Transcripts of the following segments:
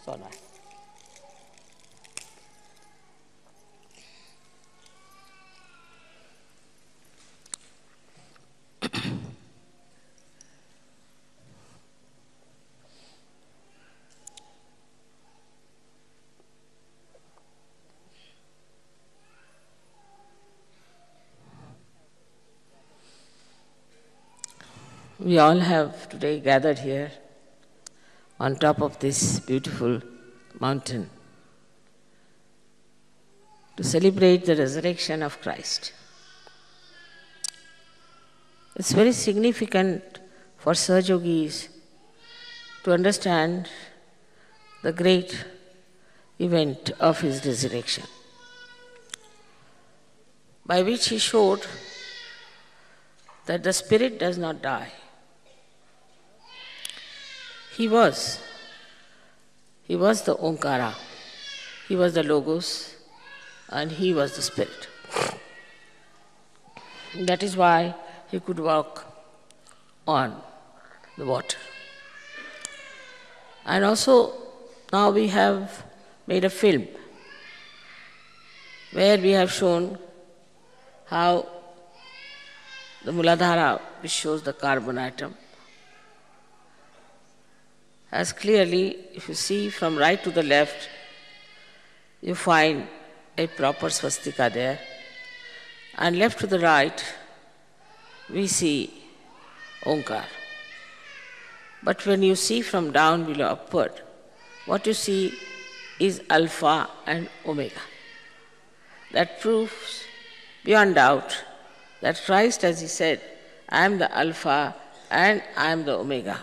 Sona. We all have today gathered here on top of this beautiful mountain to celebrate the resurrection of Christ. It's very significant for Sahajogis to understand the great event of his resurrection, by which he showed that the spirit does not die. He was the Omkara, he was the Logos, and he was the Spirit. That is why he could walk on the water. And also, now we have made a film where we have shown how the Muladhara, which shows the carbon atom, as clearly, if you see from right to the left, you find a proper swastika there, and left to the right, we see Omkar. But when you see from down below upward, what you see is Alpha and Omega. That proves beyond doubt that Christ, as he said, I am the Alpha and I am the Omega,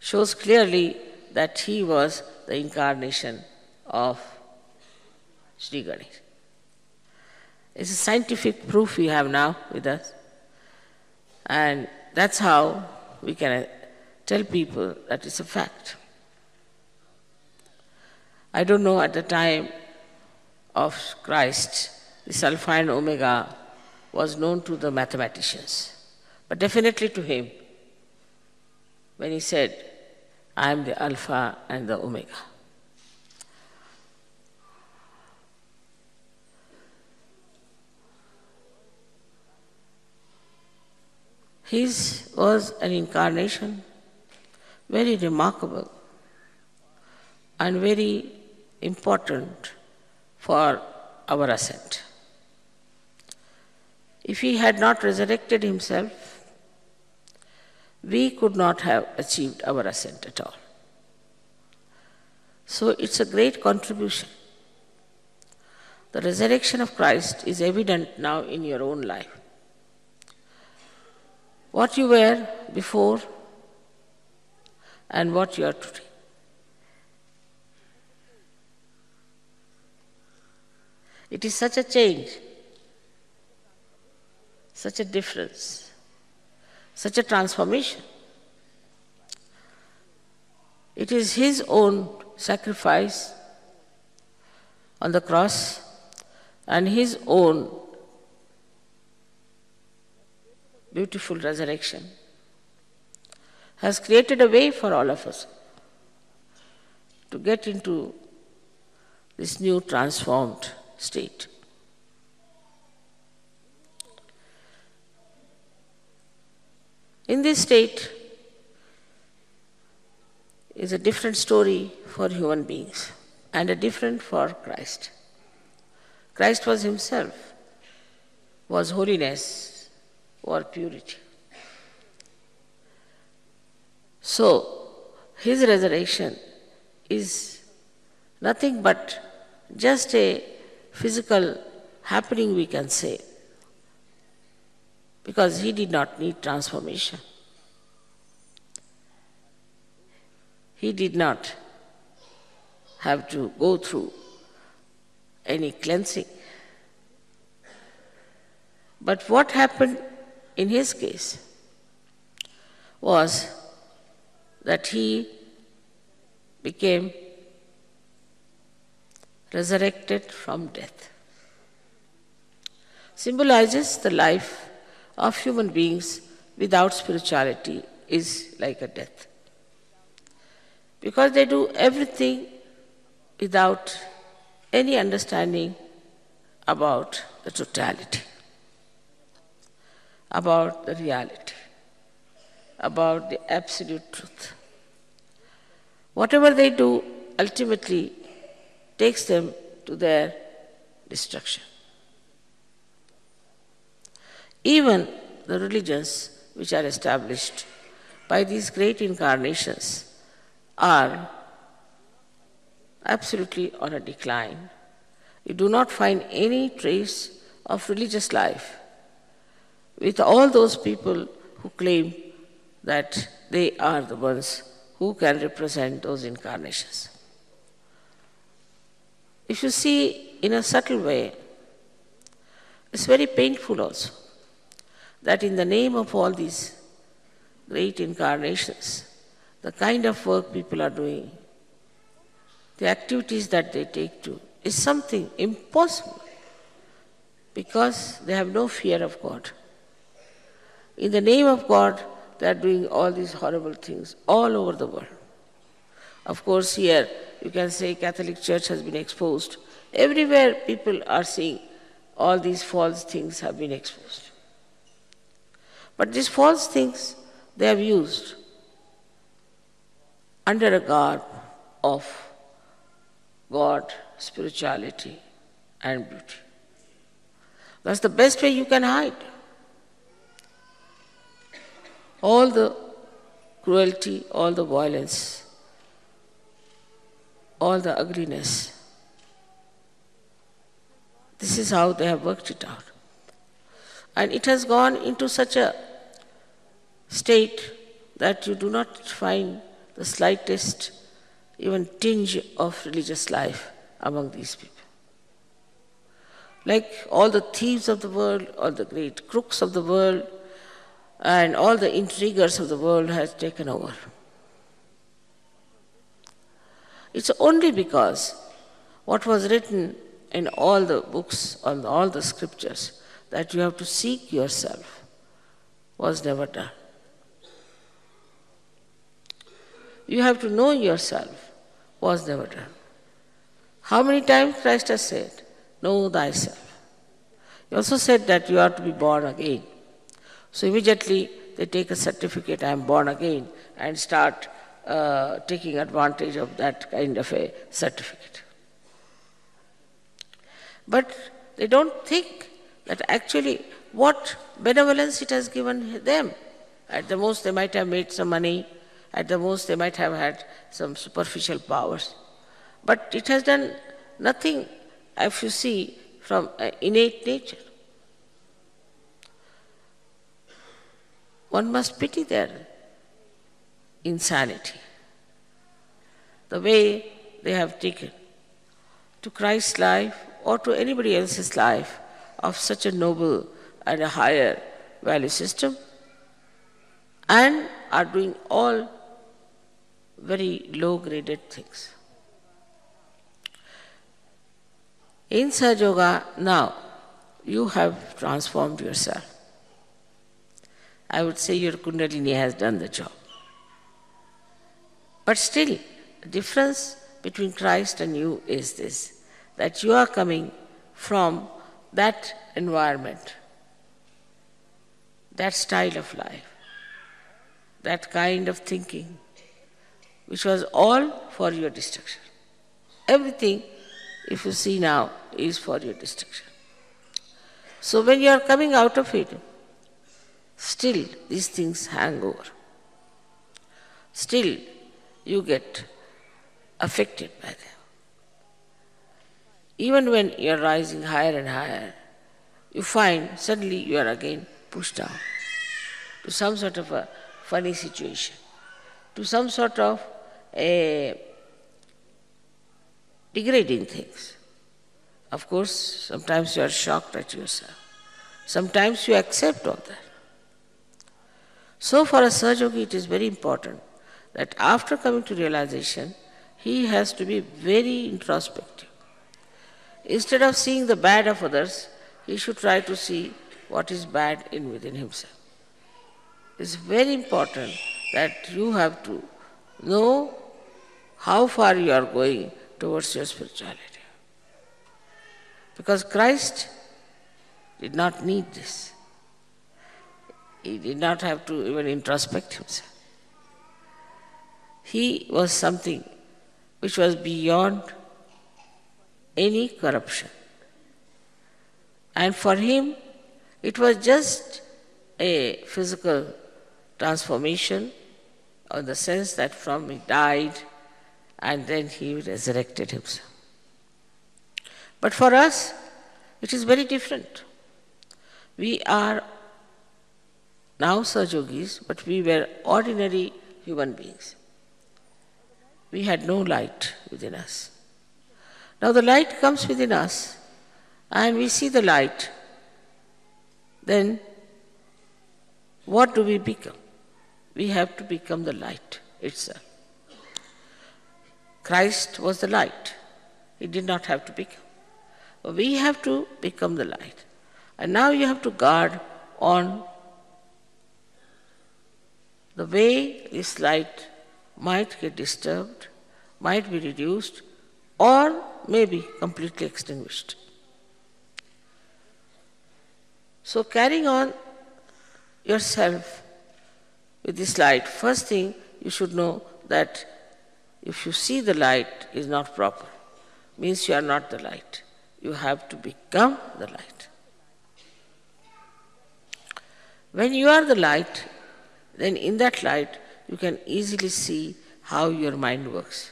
shows clearly that he was the incarnation of Sri Ganesh. It's a scientific proof we have now with us, and that's how we can tell people that it's a fact. I don't know at the time of Christ, this Alpha and Omega was known to the mathematicians, but definitely to him when he said, I am the Alpha and the Omega. His was an incarnation, very remarkable and very important for our ascent. If he had not resurrected himself, we could not have achieved our ascent at all. So it's a great contribution. The resurrection of Christ is evident now in your own life. What you were before and what you are today. It is such a change, such a difference, such a transformation. It is his own sacrifice on the cross and his own beautiful resurrection has created a way for all of us to get into this new transformed state. In this state is a different story for human beings and a different for Christ. Christ was himself, was holiness or purity. So, his resurrection is nothing but just a physical happening, we can say, because he did not need transformation. He did not have to go through any cleansing. But what happened in his case was that he became resurrected from death. Symbolizes the life of human beings without spirituality is like a death. Because they do everything without any understanding about the totality, about the reality, about the absolute truth. Whatever they do ultimately takes them to their destruction. Even the religions which are established by these great incarnations are absolutely on a decline. You do not find any trace of religious life with all those people who claim that they are the ones who can represent those incarnations. If you see in a subtle way, it's very painful also that in the name of all these great incarnations, the kind of work people are doing, the activities that they take to, is something impossible because they have no fear of God. In the name of God, they are doing all these horrible things all over the world. Of course, here you can say Catholic Church has been exposed. Everywhere people are seeing all these false things have been exposed. But these false things they have used under a garb of God, spirituality, and beauty. That's the best way you can hide all the cruelty, all the violence, all the ugliness. This is how they have worked it out. And it has gone into such a state that you do not find the slightest even tinge of religious life among these people. Like all the thieves of the world, all the great crooks of the world, and all the intriguers of the world has taken over. It's only because what was written in all the books, on all the scriptures, that you have to seek yourself, was never done. You have to know yourself, was never done. How many times Christ has said, know thyself. He also said that you are to be born again. So immediately they take a certificate, I am born again, and start taking advantage of that kind of a certificate. But they don't think that actually what benevolence it has given them. At the most they might have made some money, at the most they might have had some superficial powers. But it has done nothing, if you see, from innate nature. One must pity their insanity, the way they have taken to Christ's life or to anybody else's life of such a noble and a higher value system, and are doing all very low-graded things. In Sahaja Yoga, now you have transformed yourself. I would say your Kundalini has done the job. But still, the difference between Christ and you is this, that you are coming from that environment, that style of life, that kind of thinking, which was all for your destruction. Everything, if you see now, is for your destruction. So when you are coming out of it, still these things hang over. Still you get affected by them. Even when you are rising higher and higher, you find suddenly you are again pushed down to some sort of a funny situation, to some sort of a degrading things. Of course, sometimes you are shocked at yourself. Sometimes you accept all that. So for a Sahaja Yogi, it is very important that after coming to realization, he has to be very introspective. Instead of seeing the bad of others, he should try to see what is bad within himself. It's very important that you have to know how far you are going towards your spirituality. Because Christ did not need this. He did not have to even introspect himself. He was something which was beyond any corruption. And for him, it was just a physical transformation, in the sense that from he died and then he resurrected himself. But for us, it is very different. We are now Sahajogis, but we were ordinary human beings. We had no light within us. Now the light comes within us, and we see the light. Then what do we become? We have to become the light itself. Christ was the light. He did not have to become. But we have to become the light. And now you have to guard on the way this light might get disturbed, might be reduced, or maybe completely extinguished. So carrying on yourself with this light, first thing you should know that if you see the light is not proper, means you are not the light. You have to become the light. When you are the light, then in that light you can easily see how your mind works,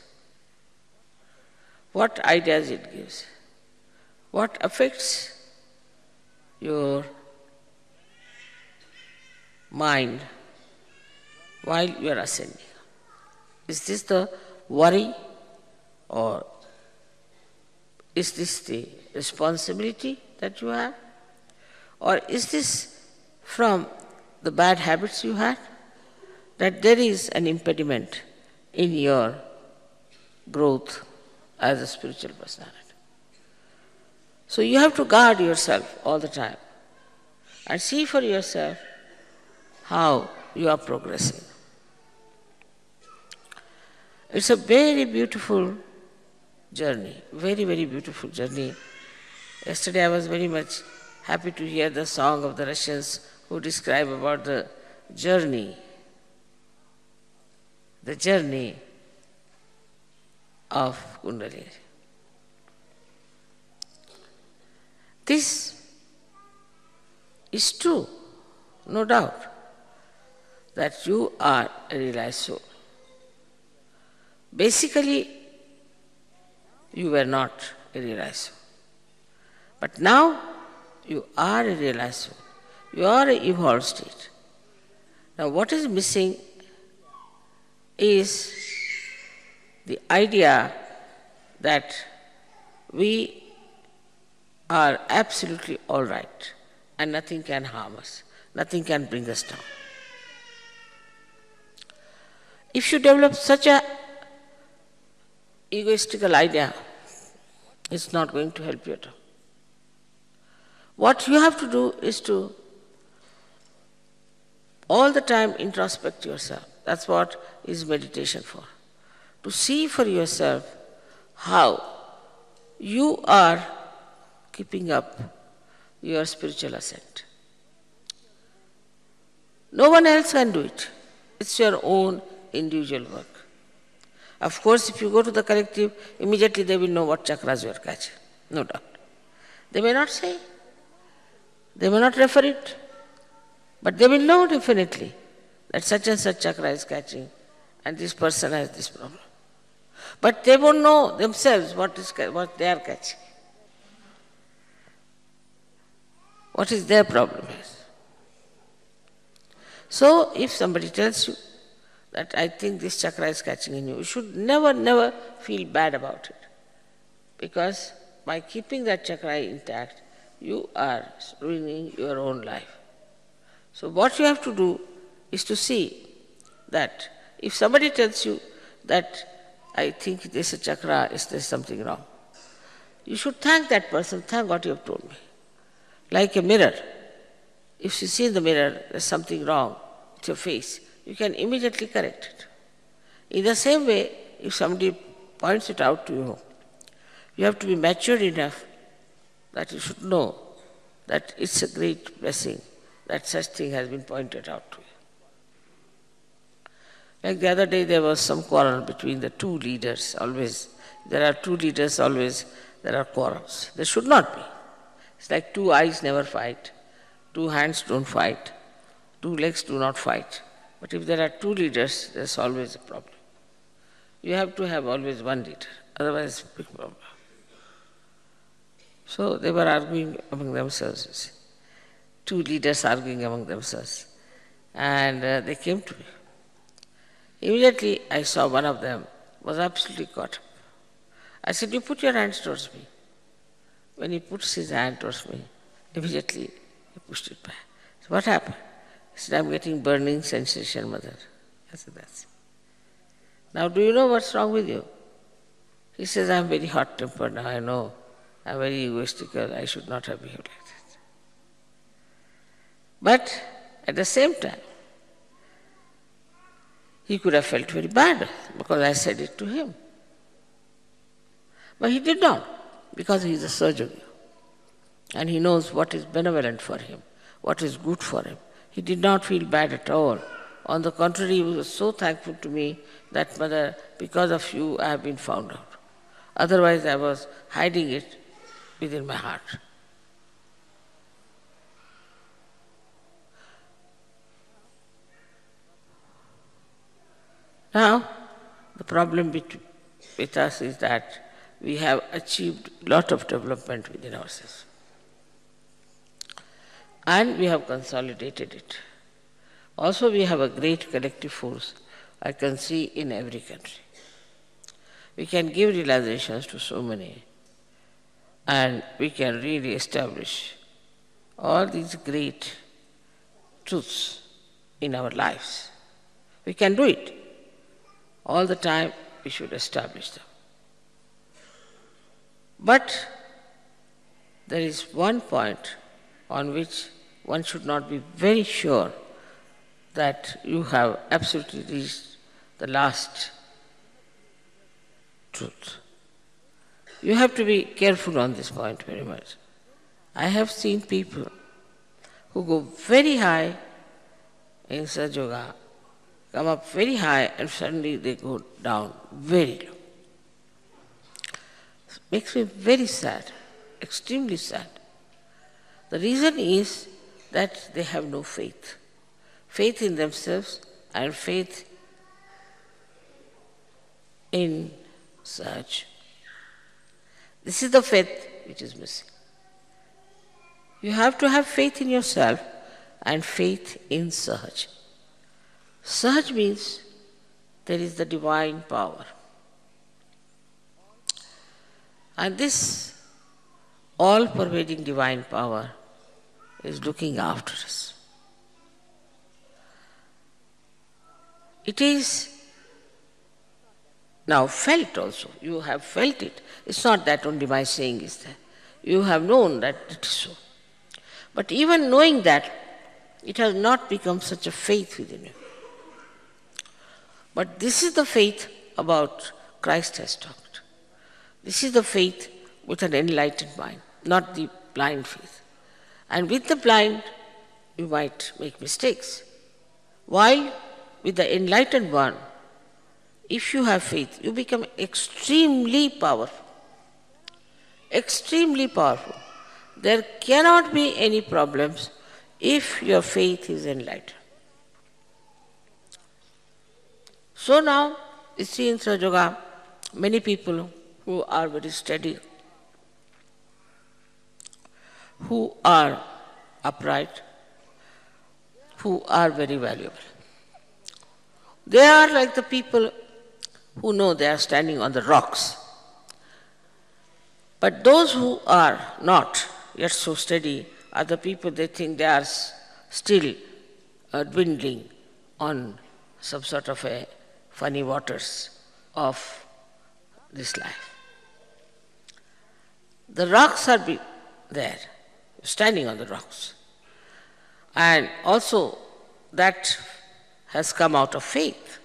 what ideas it gives, what affects your mind while you are ascending. Is this the worry, or is this the responsibility that you have? Or is this from the bad habits you had, that there is an impediment in your growth as a spiritual personality? So you have to guard yourself all the time and see for yourself how you are progressing. It's a very beautiful journey, very, very beautiful journey. Yesterday I was very much happy to hear the song of the Russians who describe about the journey of Kundalini. This is true, no doubt, that you are a realized soul. Basically, you were not a realized soul. But now, you are a realized soul. You are an evolved state. Now, what is missing is the idea that we are absolutely all right and nothing can harm us, nothing can bring us down. If you develop such a egoistical idea, it's not going to help you at all. What you have to do is to all the time introspect yourself. That's what is meditation for. To see for yourself how you are keeping up your spiritual ascent. No one else can do it. It's your own individual work. Of course, if you go to the collective, immediately they will know what chakras you are catching. No doubt. They may not say, they may not refer it, but they will know definitely that such and such chakra is catching and this person has this problem. But they won't know themselves what they are catching. What is their problem is. So if somebody tells you that I think this chakra is catching in you, you should never feel bad about it. Because by keeping that chakra intact, you are ruining your own life. So what you have to do is to see that if somebody tells you that I think this chakra, is there something wrong, you should thank that person, thank what you have told me. Like a mirror. If you see in the mirror there's something wrong with your face, you can immediately correct it. In the same way, if somebody points it out to you You have to be mature enough that you should know that it's a great blessing that such thing has been pointed out to you. Like the other day, there was some quarrel between the two leaders. Always, there are two leaders, always there are quarrels. There should not be. It's like two eyes never fight, two hands don't fight, two legs do not fight. But if there are two leaders, there's always a problem. You have to have always one leader, otherwise big problem. So they were arguing among themselves, you see. Two leaders arguing among themselves. And they came to me. Immediately I saw one of them was absolutely caught up. I said, you put your hands towards me. When he puts his hand towards me, immediately he pushed it back. So what happened? He said, I'm getting burning sensation, mother. I said, that's it. Now do you know what's wrong with you? He says, I'm very hot-tempered now, I know. I'm very egoistical, I should not have behaved like that. But at the same time, he could have felt very bad because I said it to him. But he did not, because he is a surgeon. And he knows what is benevolent for him, what is good for him. He did not feel bad at all. On the contrary, he was so thankful to me that, mother, because of you, I have been found out. Otherwise, I was hiding it within my heart. Now, the problem with us is that we have achieved a lot of development within ourselves. And we have consolidated it. Also, we have a great collective force I can see in every country. We can give realizations to so many, and we can really establish all these great truths in our lives. We can do it. All the time we should establish them. But there is one point on which one should not be very sure that you have absolutely reached the last truth. You have to be careful on this point very much. I have seen people who go very high in Sahaja Yoga, come up very high and suddenly they go down very low. It makes me very sad, extremely sad. The reason is that they have no faith. Faith in themselves and faith in Sahaja. This is the faith which is missing. You have to have faith in yourself and faith in Sahaja. Sahaja means there is the divine power. And this all-pervading divine power is looking after us. It is now felt also. You have felt it. It's not that only my saying is there. You have known that it is so. But even knowing that, it has not become such a faith within you. But this is the faith about Christ has talked. This is the faith with an enlightened mind, not the blind faith. And with the blind, you might make mistakes. While with the enlightened one, if you have faith, you become extremely powerful. Extremely powerful. There cannot be any problems if your faith is enlightened. So now, you see in Sahaja Yoga, many people who are very steady, who are upright, who are very valuable. They are like the people who know they are standing on the rocks. But those who are not yet so steady are the people they think they are still dwindling on some sort of a funny waters of this life. The rocks are there, standing on the rocks. And also that has come out of faith,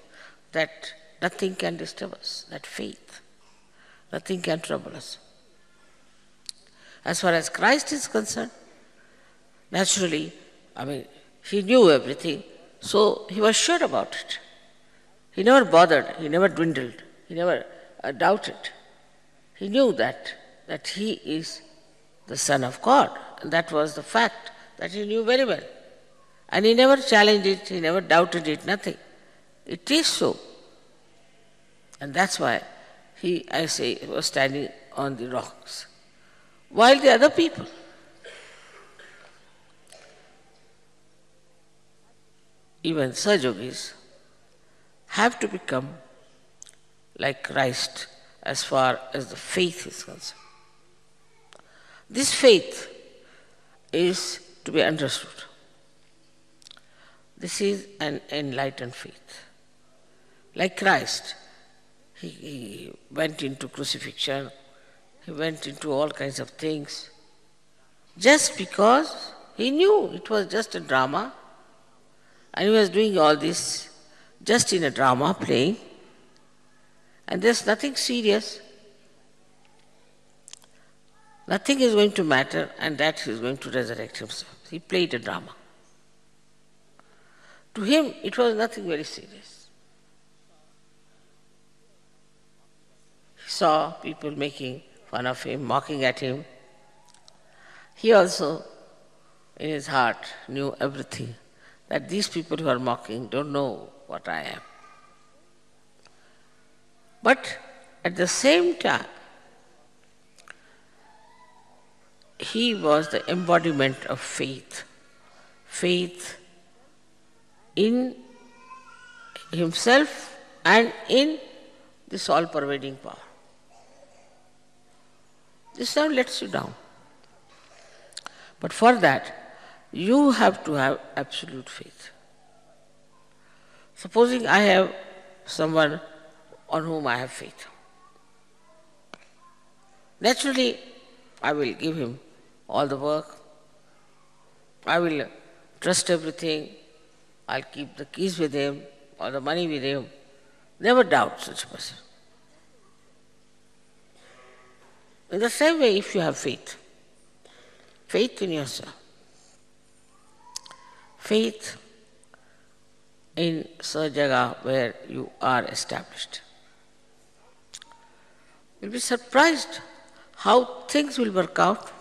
that nothing can disturb us, that faith. Nothing can trouble us. As far as Christ is concerned, naturally, he knew everything, so he was sure about it. He never bothered, he never dwindled, he never doubted. He knew that he is the Son of God, and that was the fact that he knew very well. And he never challenged it, he never doubted it, nothing. It is so. And that's why he was standing on the rocks. While the other people, even Sajogis, have to become like Christ as far as the faith is concerned. This faith is to be understood. This is an enlightened faith. Like Christ, he went into crucifixion, he went into all kinds of things, just because he knew it was just a drama, and he was doing all this just in a drama, playing, and there's nothing serious. Nothing is going to matter, and that he is going to resurrect himself. He played a drama. To him, it was nothing very serious. He saw people making fun of him, mocking at him. He also, in his heart, knew everything, that these people who are mocking don't know what I am. But at the same time, he was the embodiment of faith. Faith in himself and in this all-pervading power. This now lets you down. But for that, you have to have absolute faith. Supposing I have someone on whom I have faith. Naturally, I will give him all the work. I will trust everything. I'll keep the keys with him or the money with him. Never doubt such a person. In the same way, if you have faith, faith in yourself, faith in such jaga where you are established, you'll be surprised how things will work out,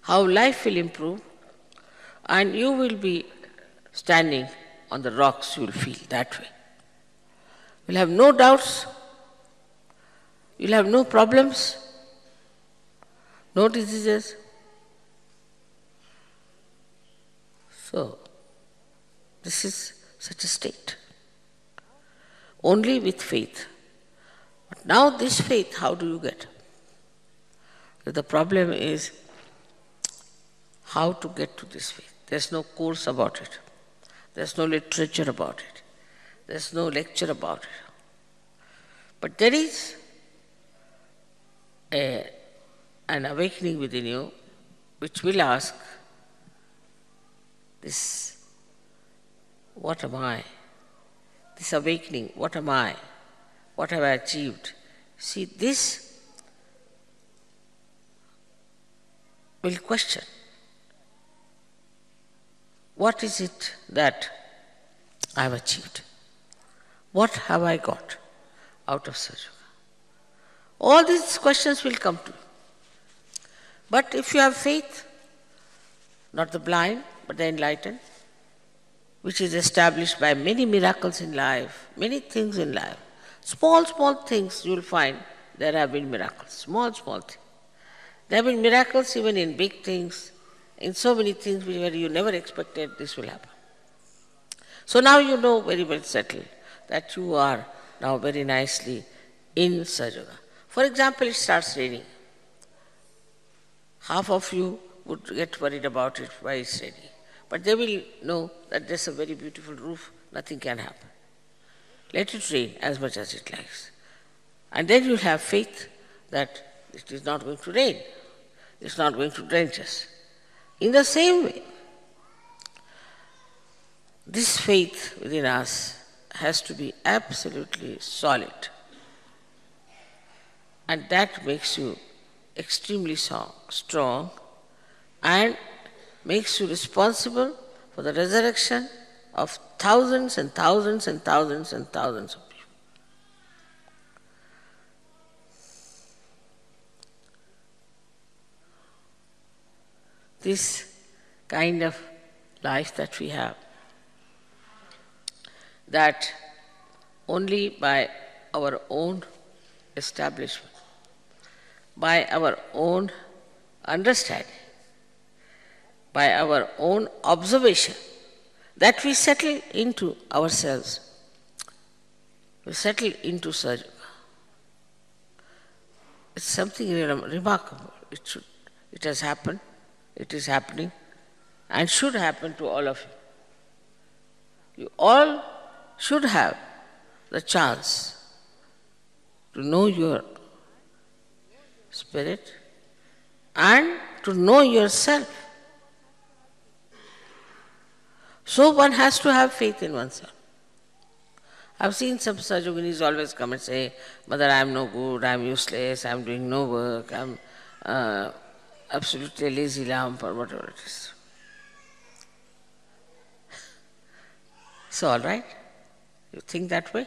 how life will improve, and you will be standing on the rocks, you will feel that way. You'll have no doubts, you'll have no problems, no diseases. So, this is such a state. Only with faith. But now this faith, how do you get? The problem is how to get to this faith. There's no course about it. There's no literature about it. There's no lecture about it. But there is an awakening within you which will ask this, what am I? This awakening, what am I? What have I achieved? See, this will question. What is it that I have achieved? What have I got out of such? All these questions will come to you. But if you have faith, not the blind, but the enlightened, which is established by many miracles in life, many things in life, small, small things you will find there have been miracles, small, small things. There have been miracles even in big things, in so many things where you never expected this will happen. So now you know very well settled that you are now very nicely in Sajoga. For example, it starts raining. Half of you would get worried about it, why it's raining. But they will know that there's a very beautiful roof, nothing can happen. Let it rain as much as it likes. And then you'll have faith that it is not going to rain. It's not going to drench us. In the same way, this faith within us has to be absolutely solid. And that makes you extremely strong and makes you responsible for the resurrection of thousands and thousands and thousands and thousands of people. This kind of life that we have, that only by our own establishment, by our own understanding, by our own observation, that we settle into ourselves. We settle into Sahaja. It's something remarkable. It has happened, it is happening, and should happen to all of you. You all should have the chance to know your spirit and to know yourself. So one has to have faith in oneself. I've seen some Sahajoginis always come and say, Mother, I am no good, I am useless, I am doing no work, I am absolutely a lazy lamp or whatever it is. So all right, you think that way?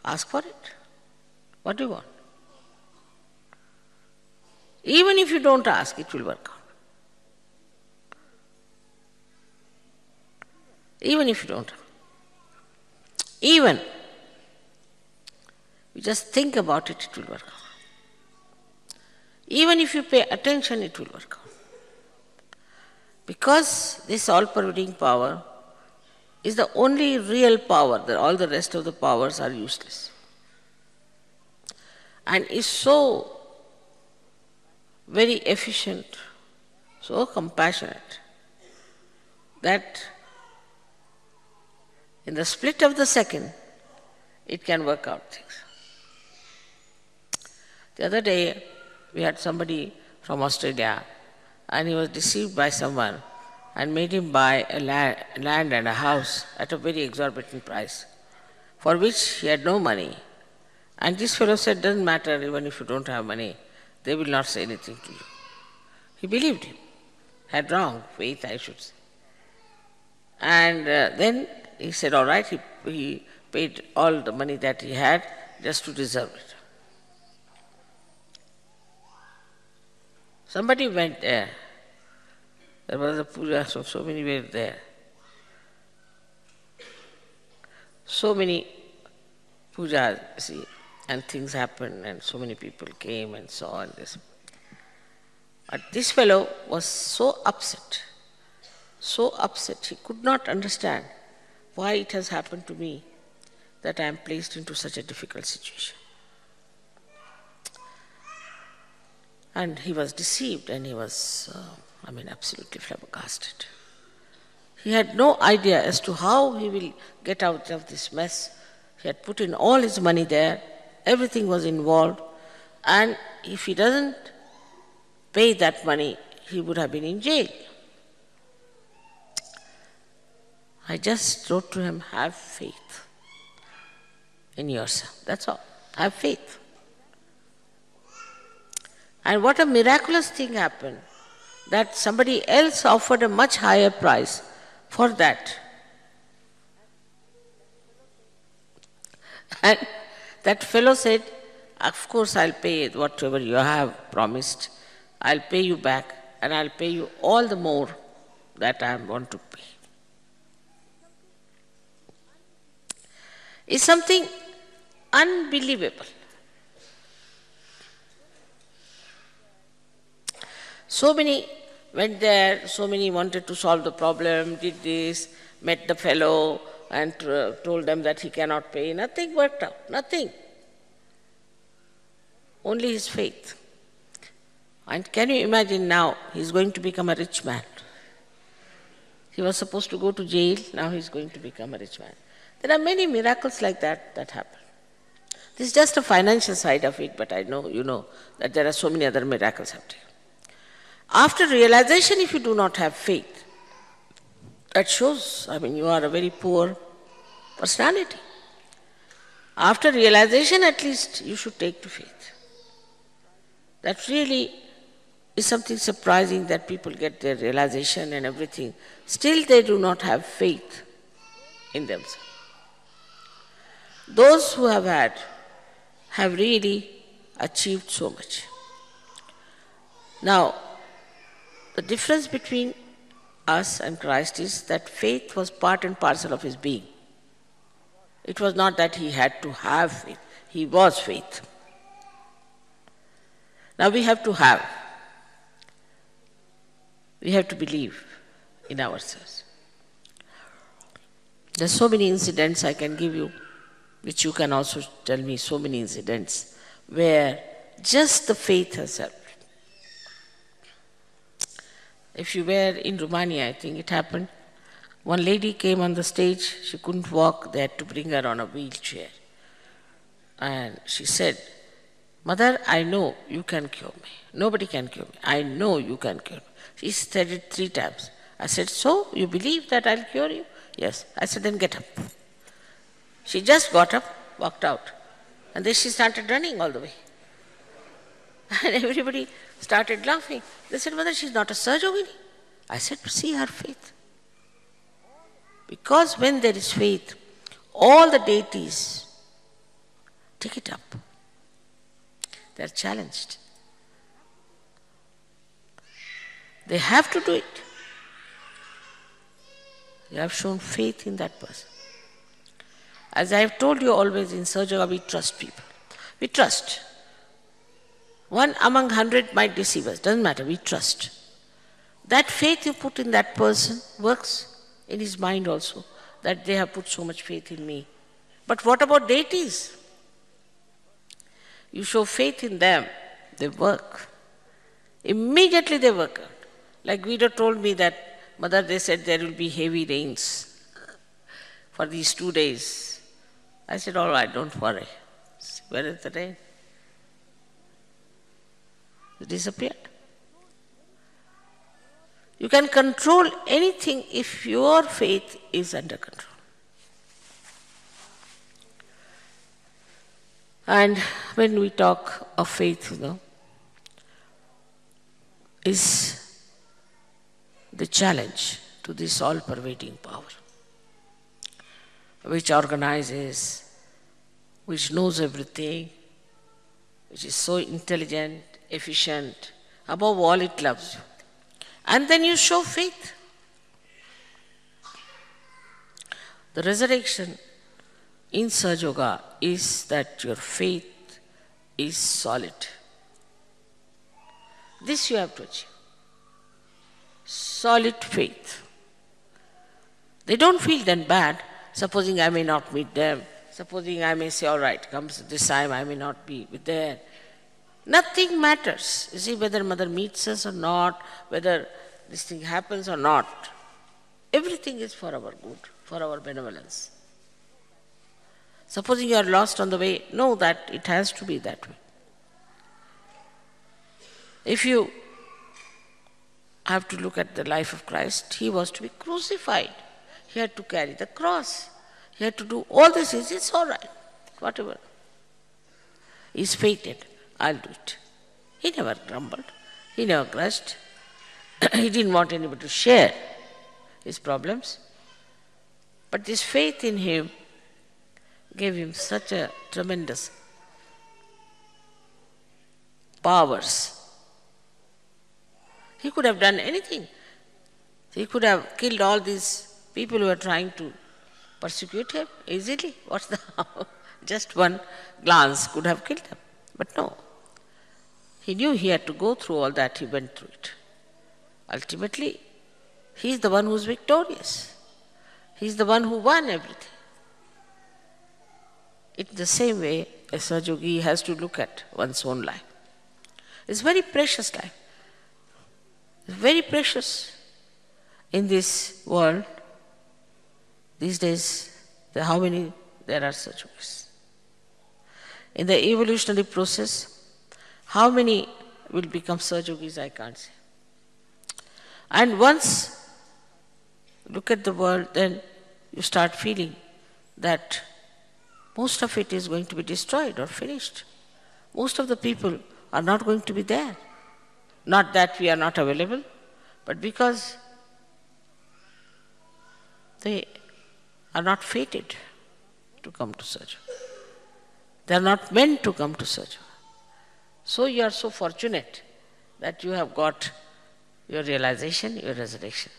Ask for it. What do you want? Even if you don't ask, it will work out. Even if you don't. Even you just think about it, it will work out. Even if you pay attention, it will work out. Because this all-pervading power is the only real power, all the rest of the powers are useless. And is so very efficient, so compassionate, that in the split of the second, it can work out things. The other day, we had somebody from Australia, and he was deceived by someone and made him buy a land and a house at a very exorbitant price, for which he had no money. And this fellow said, doesn't matter, even if you don't have money, they will not say anything to you. He believed him, had wrong faith, I should say. And then he said, all right, he paid all the money that he had just to deserve it. Somebody went there. There was a puja, so many were there. So many pujas, see, and things happened, and so many people came and saw and this. But this fellow was so upset, he could not understand why it has happened to me that I am placed into such a difficult situation. And he was deceived and he was, absolutely flabbergasted. He had no idea as to how he will get out of this mess. He had put in all his money there, everything was involved, and if he doesn't pay that money, he would have been in jail. I just wrote to him, have faith in yourself. That's all. Have faith. And what a miraculous thing happened, that somebody else offered a much higher price for that. And that fellow said, of course I'll pay whatever you have promised. I'll pay you back, and I'll pay you all the more that I want to pay. It's something unbelievable. So many went there, so many wanted to solve the problem, did this, met the fellow and told them that he cannot pay. Nothing worked out, nothing. Only his faith. And can you imagine now, he's going to become a rich man. He was supposed to go to jail, now he's going to become a rich man. There are many miracles like that happen. This is just a financial side of it, but I know you know that there are so many other miracles happening. After realization, if you do not have faith, that shows, you are a very poor personality. After realization, at least, you should take to faith. That really is something surprising that people get their realization and everything. Still they do not have faith in themselves. Those who have had have really achieved so much. Now, the difference between us and Christ is that faith was part and parcel of his being. It was not that he had to have faith, he was faith. Now we have to have. We have to believe in ourselves. There's so many incidents I can give you, which you can also tell me, so many incidents where just the faith has helped. If you were in Romania, I think it happened, one lady came on the stage, she couldn't walk, they had to bring her on a wheelchair. And she said, "Mother, I know you can cure me. Nobody can cure me. I know you can cure me." She said it 3 times. I said, "So, you believe that I'll cure you?" "Yes." I said, "Then get up." She just got up, walked out. And then she started running all the way. And everybody started laughing. They said, "Mother, she's not a Sahajogini." I said, "See her faith." Because when there is faith, all the deities take it up. They are challenged. They have to do it. You have shown faith in that person. As I have told you always in Sahaja Yoga, we trust people. We trust. One among 100 might deceive us. Doesn't matter, we trust. That faith you put in that person works in his mind also, that they have put so much faith in me. But what about deities? You show faith in them, they work. Immediately they work out. Like Guido told me that, "Mother, they said there will be heavy rains for these 2 days." I said, "All right, don't worry." Where is the rain? It disappeared. You can control anything if your faith is under control. And when we talk of faith, is the challenge to this all-pervading power, which organizes, which knows everything, which is so intelligent, efficient. Above all, it loves you. And then you show faith. The resurrection in Sahaja Yoga is that your faith is solid. This you have to achieve. Solid faith. They don't feel then bad, supposing I may not meet them, supposing I may say, "All right, comes this time I may not be there." Nothing matters. You see, whether Mother meets us or not, whether this thing happens or not, everything is for our good, for our benevolence. Supposing you are lost on the way, know that it has to be that way. If you have to look at the life of Christ, he was to be crucified. He had to carry the cross. He had to do all this. It's all right, whatever. He's fated. I'll do it. He never grumbled. He never grudged. He didn't want anybody to share his problems. But this faith in him gave him such a tremendous powers. He could have done anything. He could have killed all these people who were trying to persecute him easily. What's the harm? Just one glance could have killed them. But no. He knew he had to go through all that. He went through it. Ultimately, he is the one who is victorious. He is the one who won everything. In the same way, a Sahaja Yogi has to look at one's own life. It's very precious life. It's very precious in this world. These days, how many there are Sahaja Yogis? In the evolutionary process, how many will become Sahaja Yogis, I can't say. And once look at the world, then you start feeling that most of it is going to be destroyed or finished. Most of the people are not going to be there. Not that we are not available, but because they are not fated to come to surgery. They are not meant to come to surgery. So you are so fortunate that you have got your realization, your resurrection.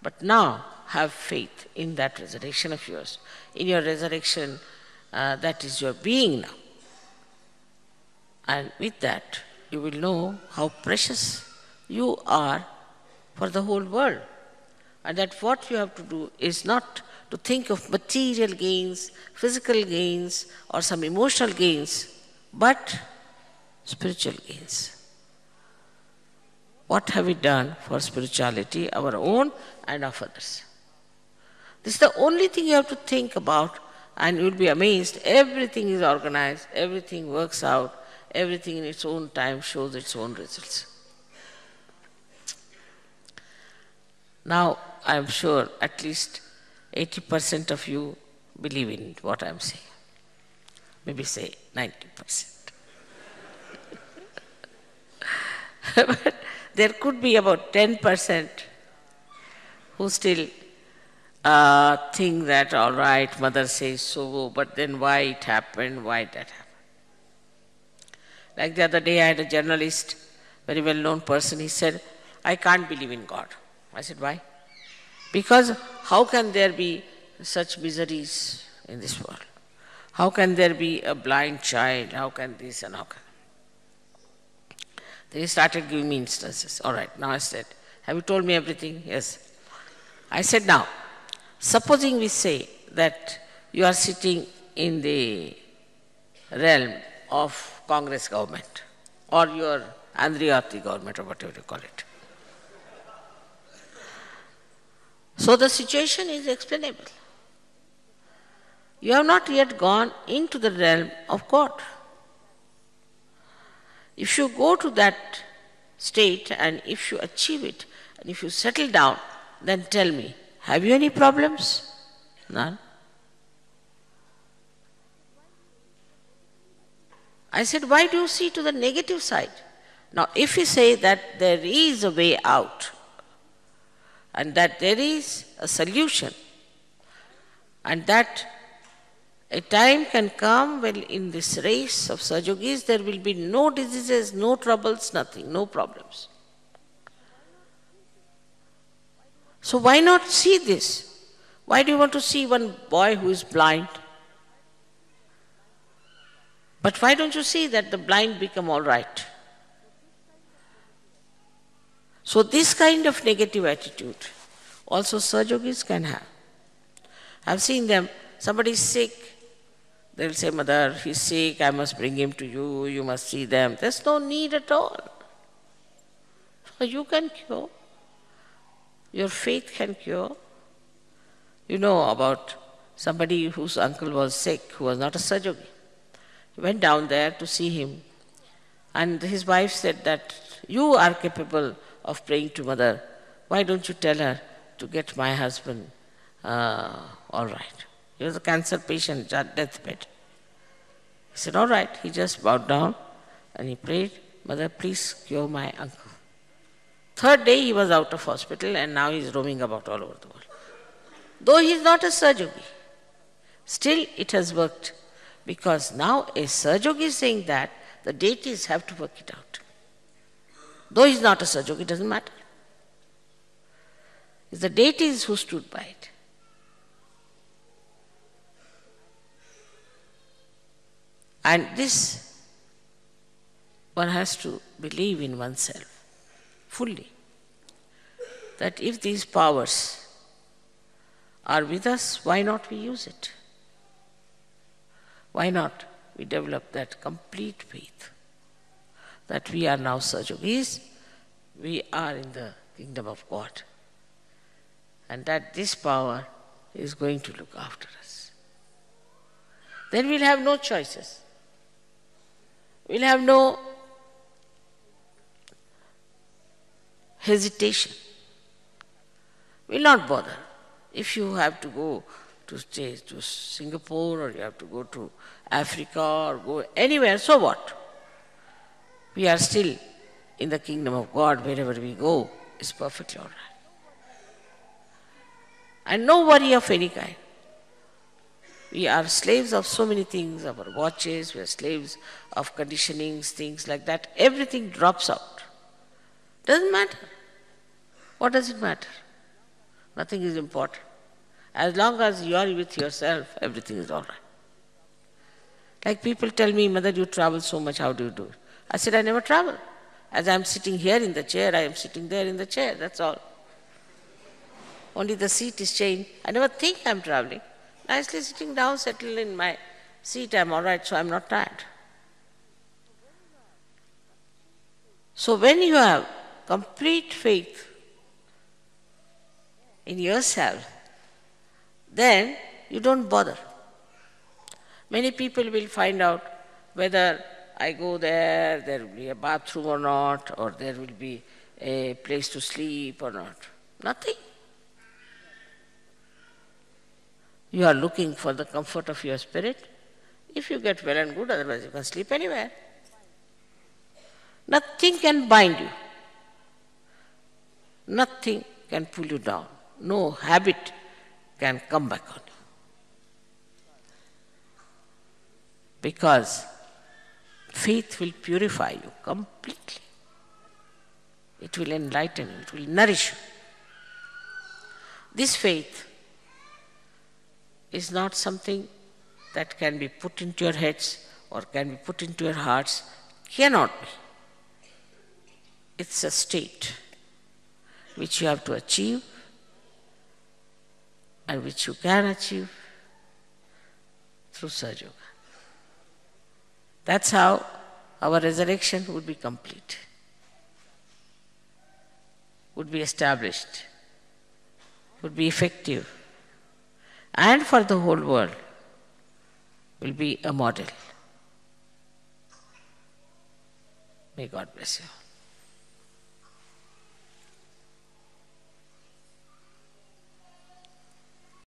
But now have faith in that resurrection of yours, in your resurrection that is your being now. And with that, you will know how precious you are for the whole world. And that what you have to do is not to think of material gains, physical gains, or some emotional gains, but spiritual gains. What have we done for spirituality, our own and of others? This is the only thing you have to think about, and you will be amazed. Everything is organized, everything works out, everything in its own time shows its own results. Now, I am sure at least 80% of you believe in what I am saying. Maybe say 90%. But there could be about 10% who still think that, all right, mother says so, but then why it happened, why that happened. Like the other day, I had a journalist, very well-known person, he said, I can't believe in God. I said, why? Because how can there be such miseries in this world? How can there be a blind child? How can this and how can... Then he started giving me instances. All right, now I said, have you told me everything? Yes. I said, now, supposing we say that you are sitting in the realm of Congress government or your Andriyati government or whatever you call it. So the situation is explainable. You have not yet gone into the realm of God. If you go to that state and if you achieve it, and if you settle down, then tell me, have you any problems? None. I said, why do you see to the negative side? Now, if you say that there is a way out, and that there is a solution, and that a time can come when in this race of Sajogis there will be no diseases, no troubles, nothing, no problems. So why not see this? Why do you want to see one boy who is blind? But why don't you see that the blind become all right? So this kind of negative attitude also Sajogis can have. I've seen them, somebody is sick, they'll say, mother, he's sick, I must bring him to you, you must see them. There's no need at all. You can cure. Your faith can cure. You know about somebody whose uncle was sick, who was not a Sajogi. He went down there to see him, and his wife said that you are capable of praying to mother. Why don't you tell her to get my husband all right? He was a cancer patient at deathbed. He said, all right. He just bowed down and he prayed, mother, please cure my uncle. Third day he was out of hospital and now he is roaming about all over the world. Though he is not a Sajogi, still it has worked, because now a Sajogi is saying that the deities have to work it out. Though he is not a Sajogi, it doesn't matter. It's the deities who stood by it. And this, one has to believe in oneself fully, that if these powers are with us, why not we use it? Why not we develop that complete faith that we are now Sajogis, we are in the kingdom of God, and that this power is going to look after us. Then we'll have no choices. We'll have no hesitation. We'll not bother. If you have to go to stay to Singapore or you have to go to Africa or go anywhere, so what? we are still in the kingdom of God. Wherever we go is perfectly all right. And no worry of any kind. We are slaves of so many things, our watches, we are slaves of conditionings, things like that. Everything drops out. Doesn't matter. What does it matter? Nothing is important. As long as you are with yourself, everything is all right. Like people tell me, Mother, you travel so much, how do you do it? I said, I never travel. As I am sitting here in the chair, I am sitting there in the chair, that's all. Only the seat is changed. I never think I am traveling. Nicely sitting down, settled in my seat, I am all right, so I am not tired. So when you have complete faith in yourself, then you don't bother. Many people will find out whether I go there, there will be a bathroom or not, or there will be a place to sleep or not. Nothing. You are looking for the comfort of your spirit. If you get well and good, otherwise you can sleep anywhere. Nothing can bind you. Nothing can pull you down. No habit can come back on you. Because faith will purify you completely. It will enlighten you, it will nourish you. This faith is not something that can be put into your heads or can be put into your hearts. Cannot be. It's a state which you have to achieve and which you can achieve through Sahaja Yoga. That's how our resurrection would be complete, would be established, would be effective, and for the whole world will be a model. May God bless you.